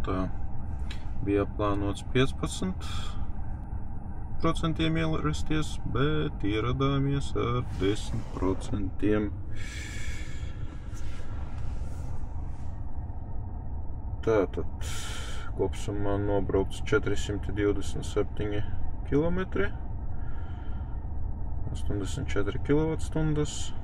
tā. Bija plānots 15% ierasties, bet ieradāmies ar 10%. Tātad kopsumā nobraukts 427 km, 84 kWh,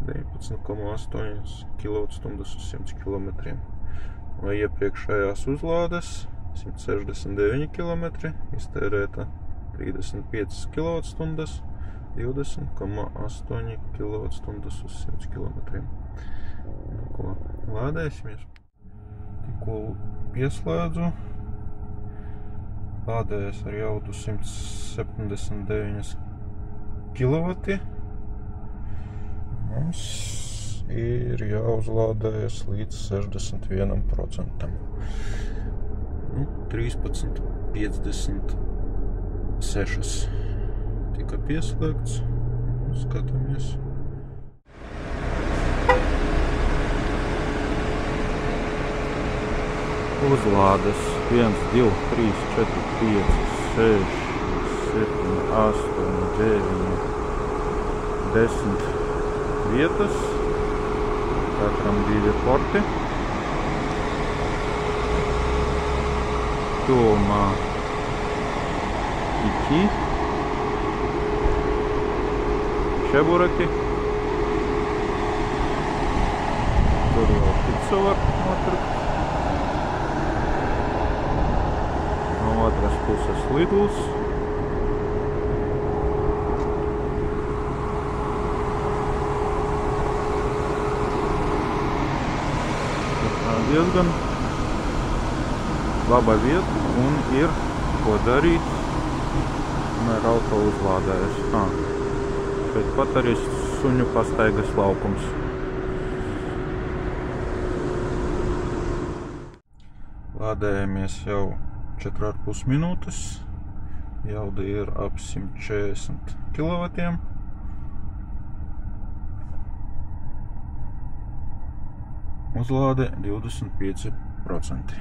19,8 kWh uz 100 km. Vai iepriekšējās uzlādes 169 km, iztērēta 35 kWh, 20,8 kWh uz 100 km. Ko lādēsimies? Tikko pieslēdzu. Lādējas ar jaudu 179 kW. Mums ir jāuzlādējas līdz 61%. 13,56 tika pieslēgts. Skatāmies. Uzlādes 1, 2, 3, 4, 5, 6, 7, 8, 9, 10 vietas. Katram 2 porti. Tuvumā 2 čebureki. Tur vēl picu var nopirkt. No otras puses Lidls. Diezgan laba vieta un ir ko darīt. Ar auto uzlādējas. Šeit pat arī suņu pastaigas laukums. Lādējamies jau 4,5 minūtes. Jauda ir ap 140 kW. Uzlāde 25%.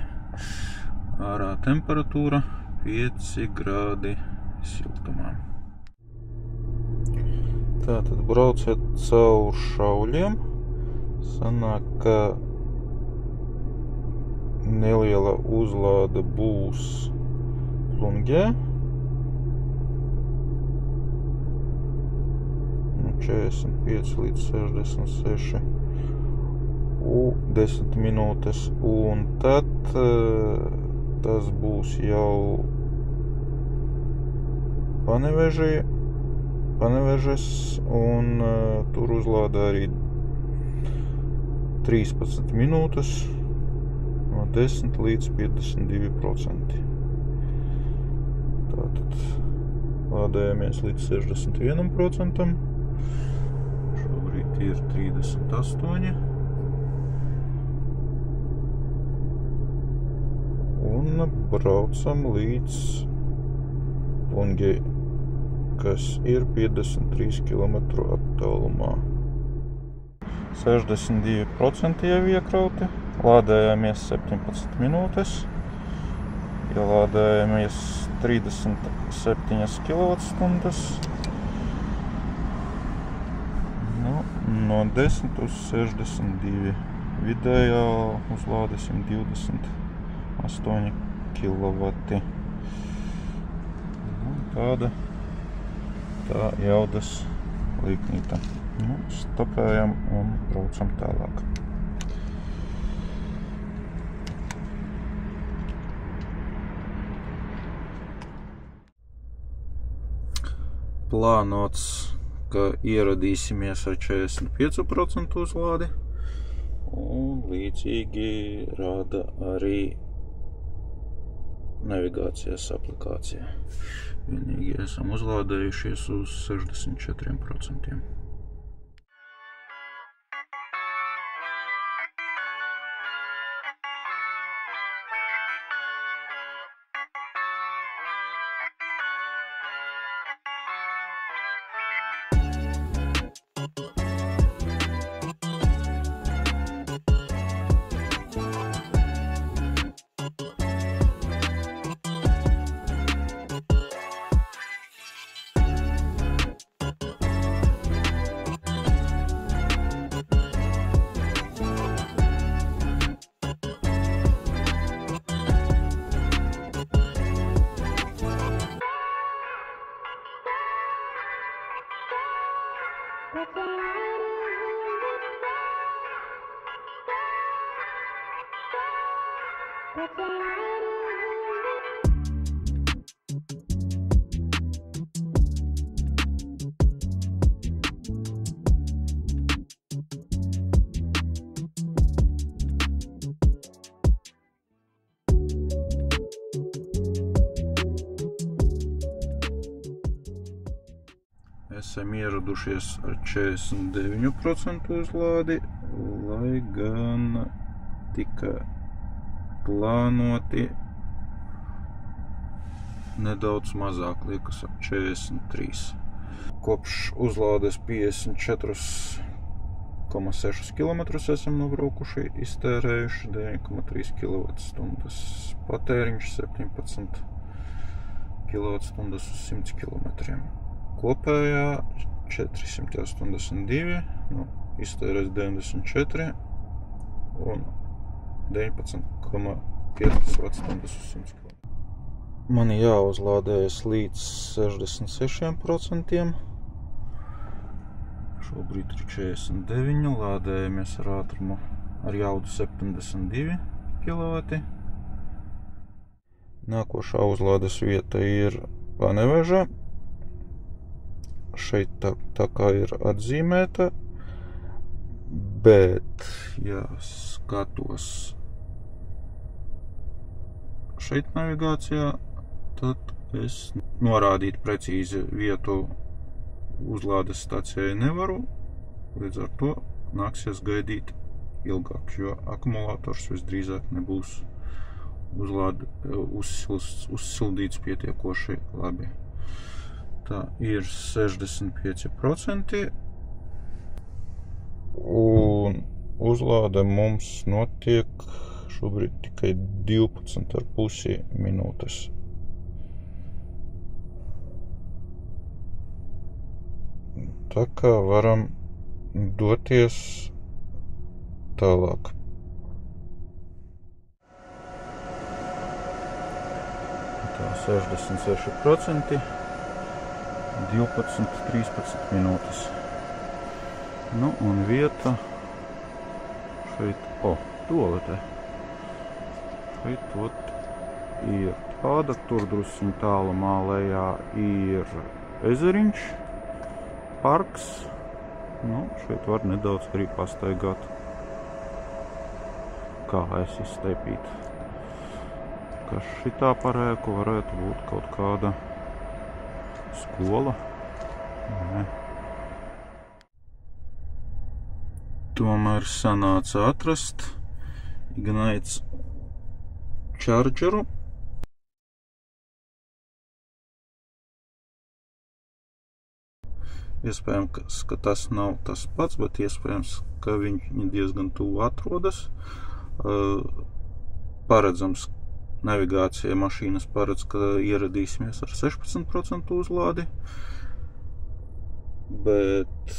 Ārā temperatūra 5 grādi siltumā. Tātad brauciet caur Šauļiem. Sanāk, ka neliela uzlāde būs Plungē. 45 līdz 66. 10 minūtes, un tad tas būs jau Panevežas, un tur uzlāda arī 13 minūtes, no 10 līdz 52%. Tātad lādējamies līdz 61%. Šobrīd ir 38%. Un braucam līdz Plungei, kas ir 53 km attālumā. 62% jau iekrauti. Lādējāmies 17 minūtes. Ielādējāmies 37 kWh. No 10 uz 62. Vidējā uzlāde 128 kW. Tāda tā jaudas līknīta. Stopējam un braucam tālāk. Plānots, ka ieradīsimies ar 45% uzlādi, un līdzīgi rāda arī navigācijas aplikācija. Vienīgi esam uzlādējušies uz 64%. Esam ieradušies ar 49% uzlādi, lai gan tika plānoti nedaudz mazāk, liekas ap 43. Kopš uzlādes 54,6 km esam nobraukuši, iztērējuši 9,3 kWh patēriņš, 17 kWh uz 100 km. Kopējā 482, iztērēs 94 un 19,5 Wh uz 100 km. Man jāuzlādējas līdz 66%. Šobrīd ir 49, lādējamies ar ātrumu ar jaudu 72 kW. Nākošā uzlādes vieta ir Paneveža. Šeit tā kā ir atzīmēta, bet, ja skatos šeit navigācijā, tad es norādīt precīzi vietu uzlādes stācijai nevaru, līdz ar to nāksies gaidīt ilgāk, jo akumulators visdrīzāk nebūs uzsildīts pietiekoši labi. Tā ir 65%, un uzlāde mums notiek šobrīd tikai 12,5 minūtes. Tā kā varam doties tālāk. Tā 66%. 12-13 minūtes. Un vieta šeit, toalete. Šeit ir tāda, tur drusciņ tālumā lejā ir ezeriņš, parks. Šeit var nedaudz arī pastaigāt, kā es izsteipīt. Kas šitā parēku varētu būt kaut kāda skola? Nē. Tomēr sanāca atrast Ignite chargeru. Iespējams, ka tas nav tas pats, bet iespējams, ka viņi diezgan tuvu atrodas. Paredzams, navigācija mašīnas paredz, ka ieradīsimies ar 16% uzlādi, bet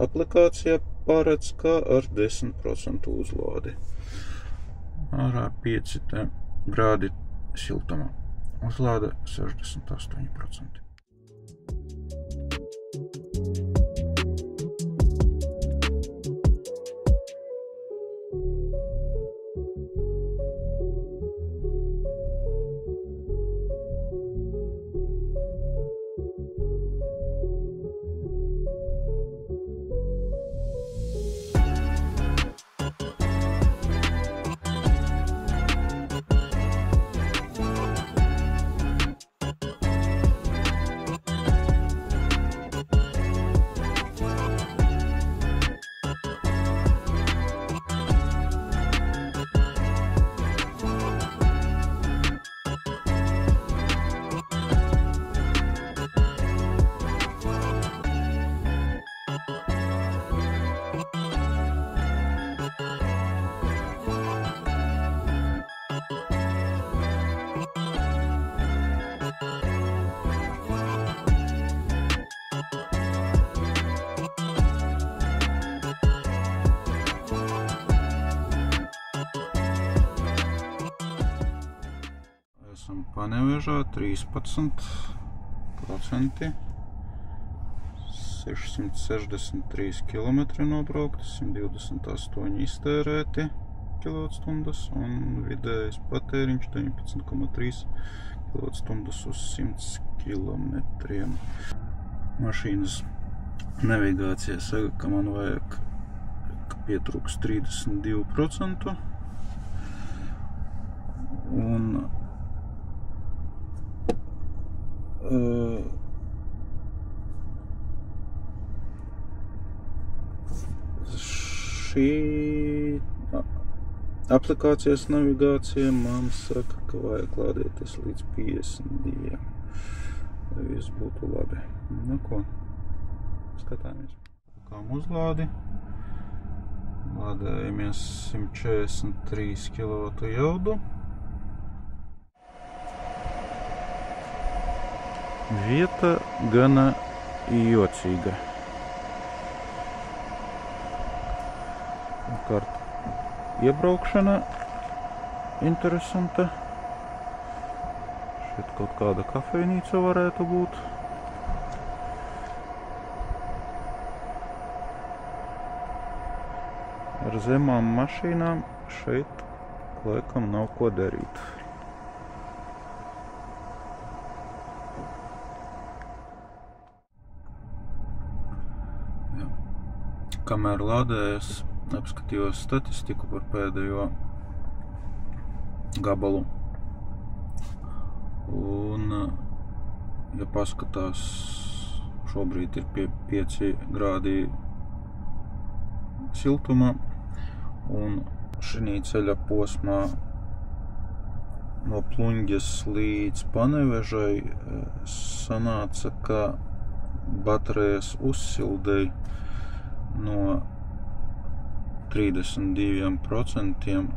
aplikācija paredz, ka ar 10% uzlādi. Ārā 5 grādi siltumā. Uzlāde 68%. Panevežā 13%, 663 km nobraukti, 128 iztērēti kWh un vidējais patēriņš 19,3 kWh uz 100 km. Mašīnas navigācija saka, ka man vajag, ka pietrūks 32%. Un šī aplikācijas navigācija man saka, ka vajag lādēties līdz 52. Lai viss būtu labi. Nu ko, skatāmies. Kā uzlādi. Lādējamies 143 kW jaudu. Vieta gana jocīga. Kārt iebraukšana interesanta. Šeit kaut kāda kafejnīca varētu būt. Ar zemām mašīnām šeit laikam nav ko darīt. Jā. Kamēr lādējas, apskatījos statistiku par pēdējo gabalu. Un, ja paskatās, šobrīd ir pie 5 grādi siltuma, un šī ceļa posmā no Pluņģes līdz Panevežai sanāca, ka baterijas uzsildei no 32%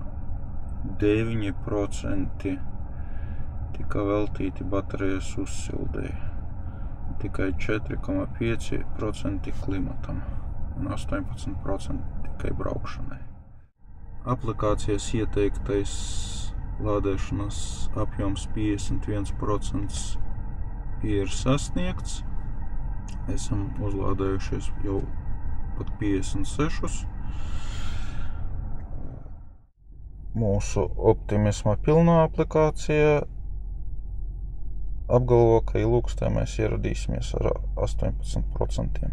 9% tika veltīti baterijas uzsildei, tikai 4,5% klimatam un 18% tikai braukšanai. Aplikācijas ieteiktais lādēšanas apjoms 51% ir sasniegts. Esam uzlādējušies jau pat 56. Mūsu optimisma pilnā aplikācija apgalvo, ka Ilūkstē mēs ieradīsimies ar 18%.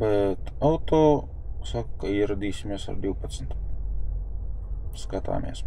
Bet auto saka, ka ieradīsimies ar 12%. Skatāmies.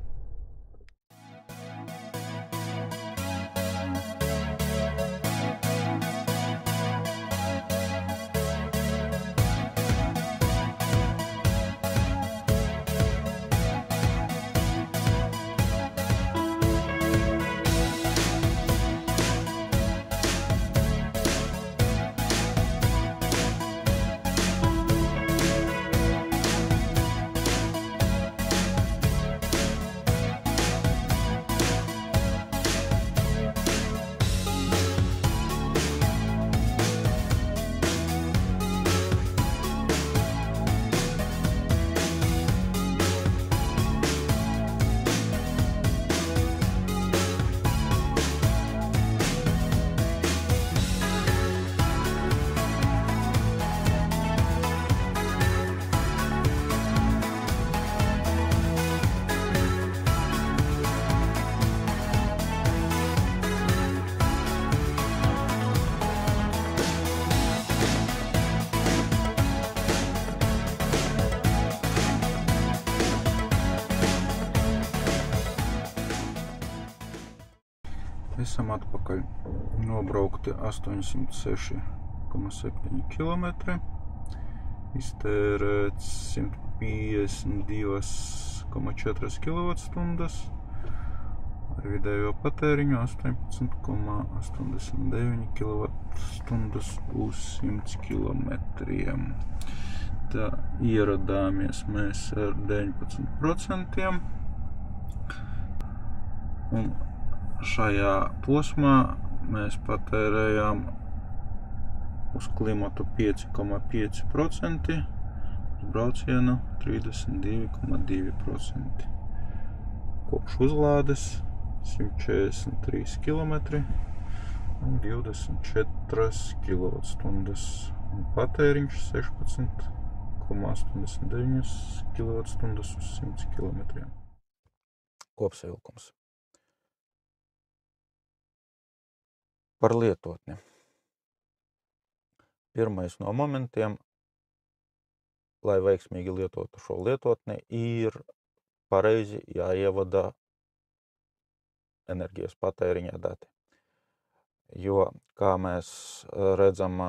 Esam atpakaļ. Nobraukti 806,7 km. Iztērēts 152,4 kWh. Ar vidējo patēriņu 18,89 kWh uz 100 km. Tā ieradāmies mēs ar 19%. Un šajā posmā mēs patērējām uz klimatu 5,5%, uz braucienu 32,2%. Kopš uzlādes 143 km un 24 kWh un patēriņš 16,3 1,89 kWh uz 100 km. Kopsavilkums. Par lietotni. Pirmais no momentiem, lai veiksmīgi lietotu šo lietotni, ir pareizi jāievada enerģijas patēriņa dati. Jo, kā mēs redzam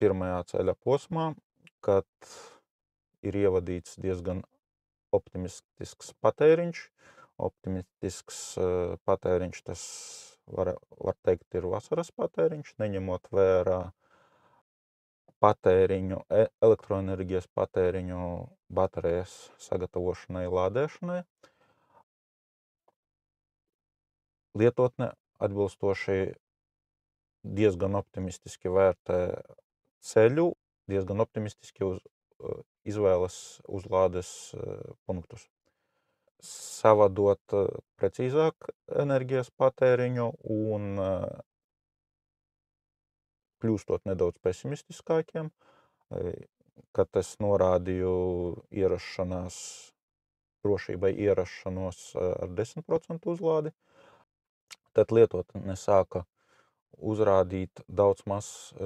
pirmajā ceļa posmā, kad ir ievadīts diezgan optimistisks patēriņš. Optimistisks patēriņš, tas var teikt, ir vasaras patēriņš, neņemot vērā patēriņu, elektroenerģijas patēriņu baterijas sagatavošanai, lādēšanai. Lietotne atbilstoši diezgan optimistiski vērtē ceļu, diezgan optimistiski izvēlas uzlādes punktus. Savadot precīzāk enerģijas patēriņu un kļūstot nedaudz pesimistiskākiem, kad es norādīju drošībai ierašanos ar 10% uzlādi, tad lietotne sāka uzrādīt daudz maz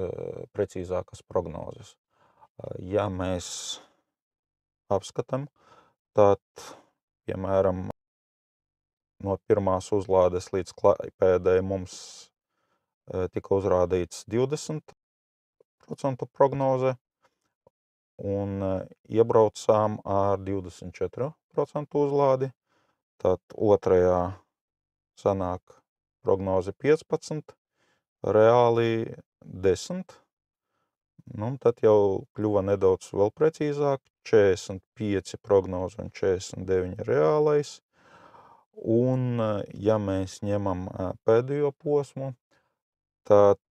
precīzākas prognozes. Ja mēs apskatām, tad, piemēram, no pirmās uzlādes līdz Klaipēdai mums tika uzrādīts 20% prognoze, un iebraucām ar 24% uzlādi. Tad otrajā sanāk prognoze 15%, reāli 10%. Nu, tad jau kļuva nedaudz vēl precīzāk, 45 prognoze un 49 reālais. Un, ja mēs ņemam pēdējo posmu, tad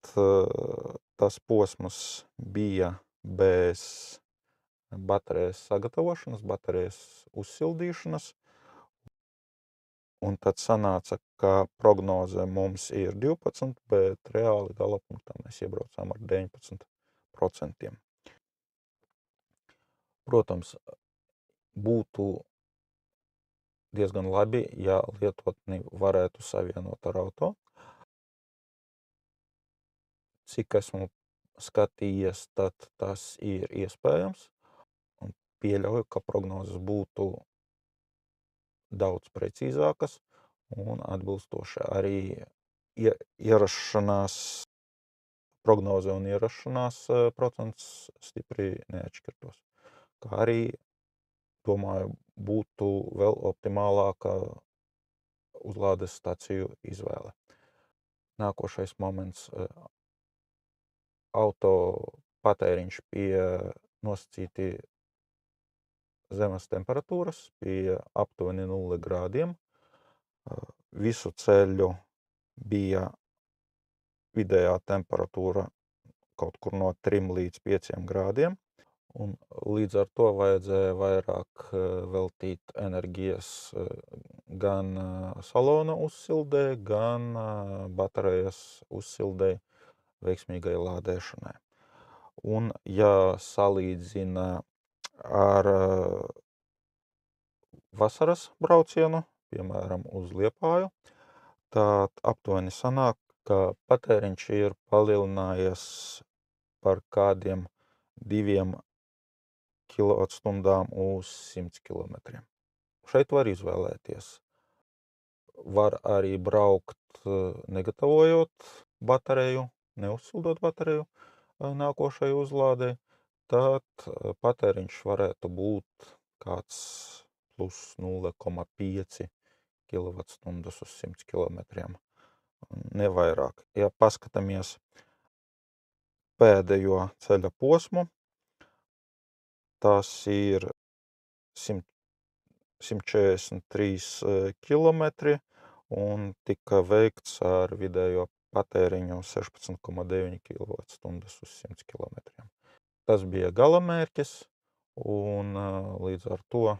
tas posms bija bez baterijas sagatavošanas, baterijas uzsildīšanas. Un tad sanāca, ka prognoze mums ir 12, bet reāli galapunktā mēs iebraucām ar 19%. Protams, būtu diezgan labi, ja lietotni varētu savienot ar auto. Cik esmu skatījies, tad tas ir iespējams. Un pieļauju, ka prognozes būtu daudz precīzākas un atbilstoši arī ierašanās prognoze un ierašanās procents stipri neatšķirtos. Kā arī, domāju, būtu vēl optimālāka uzlādes staciju izvēle. Nākošais moments - auto patēriņš pie nosacīti zemes temperatūras, pie aptuveni 0 grādiem. Visu ceļu bija vidējā temperatūra kaut kur no 3 līdz 5 grādiem. Un līdz ar to vajadzēja vairāk veltīt enerģijas gan salona uzsildē, gan baterijas uzsildē veiksmīgai lādēšanai. Un, ja salīdzina ar vasaras braucienu, piemēram, uz Liepāju, tad aptuveni sanāk, ka patēriņš ir palielinājies par kādiem 2 kWh uz 100 km. Šeit var izvēlēties. Var arī braukt negatavojot bateriju, neuzsildot bateriju nākošai uzlādei, tad patēriņš varētu būt kāds plus 0,5 kWh uz 100 km. Nevairāk. Ja paskatāmies pēdējo ceļa posmu, tas ir 143 km un tika veikts ar vidējo patēriņu 16,9 kWh uz 100 km. Tas bija galamērķis, un līdz ar to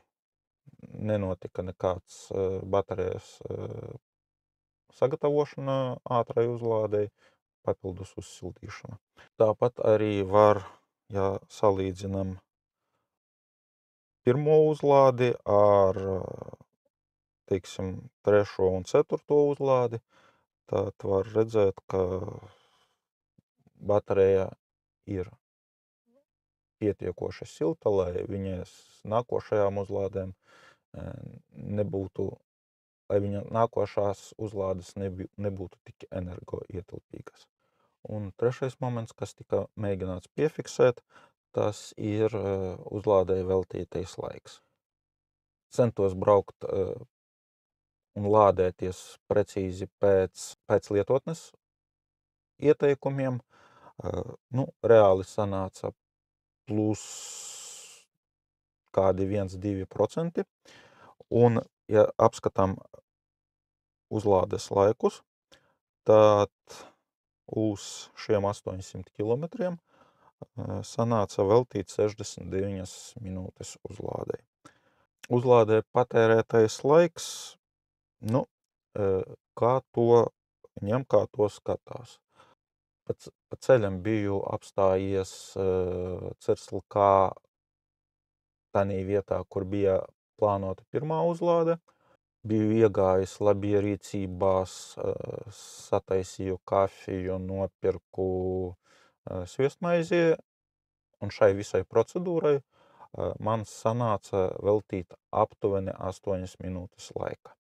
nenotika nekāds baterijas sagatavošana ātrai uzlādei, papildus uzsildīšana. Tāpat arī var, ja salīdzinam pirmo uzlādi, ar, teiksim, 3. un 4. uzlādi, tad var redzēt, ka baterija ir pietiekoši silta, lai viņas nākošajām uzlādēm nebūtu, lai viņa nākošās uzlādes nebūtu tik energoietilpīgas. Un trešais moments, kas tika mēģināts piefiksēt, tas ir uzlādēji veltītais laiks. Centos braukt un lādēties precīzi pēc lietotnes ieteikumiem. Reāli sanāca plus kādi 1–2%. Un, ja apskatām uzlādes laikus, tad uz šiem 800 kilometriem sanāca veltīt 69 minūtes uzlādei. Uzlādē patērētais laiks, kā to ņem, kā to skatās. Pa ceļam biju apstājies Cirslkā tanī vietā, kur bija plānota pirmā uzlāde. Biju iegājis labierīcībās, sataisīju kafiju, nopirku sviestmaizi, un šai visai procedūrai man sanāca veltīt aptuveni 8 minūtes laika.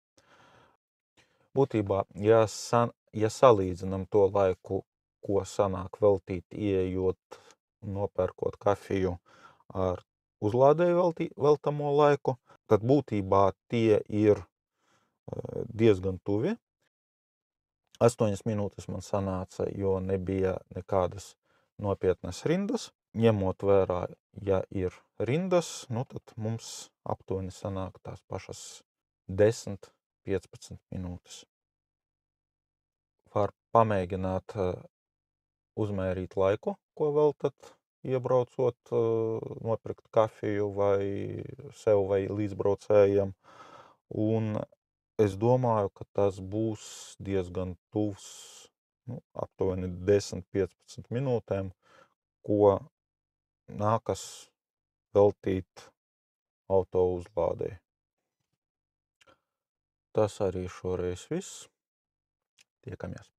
Būtībā, ja salīdzinam to laiku, ko sanāk veltīt, ieejot, nopērkot kafiju ar uzlādēju veltamo laiku, tad būtībā tie ir diezgan tuvi. 8 minūtes man sanāca, jo nebija nekādas nopietnas rindas. Ņemot vērā, ja ir rindas, tad mums aptuveni sanāk tās pašas 10–15 minūtes. Var pamēģināt uzmērīt laiku, ko veltat, iebraucot, nopirkt kafiju vai sev vai līdzbraucējiem. Un es domāju, ka tas būs diezgan tuvs, aptuveni 10–15 minūtēm, ko nākas veltīt auto uzlādei. Tas arī šoreiz viss. Tiekamies!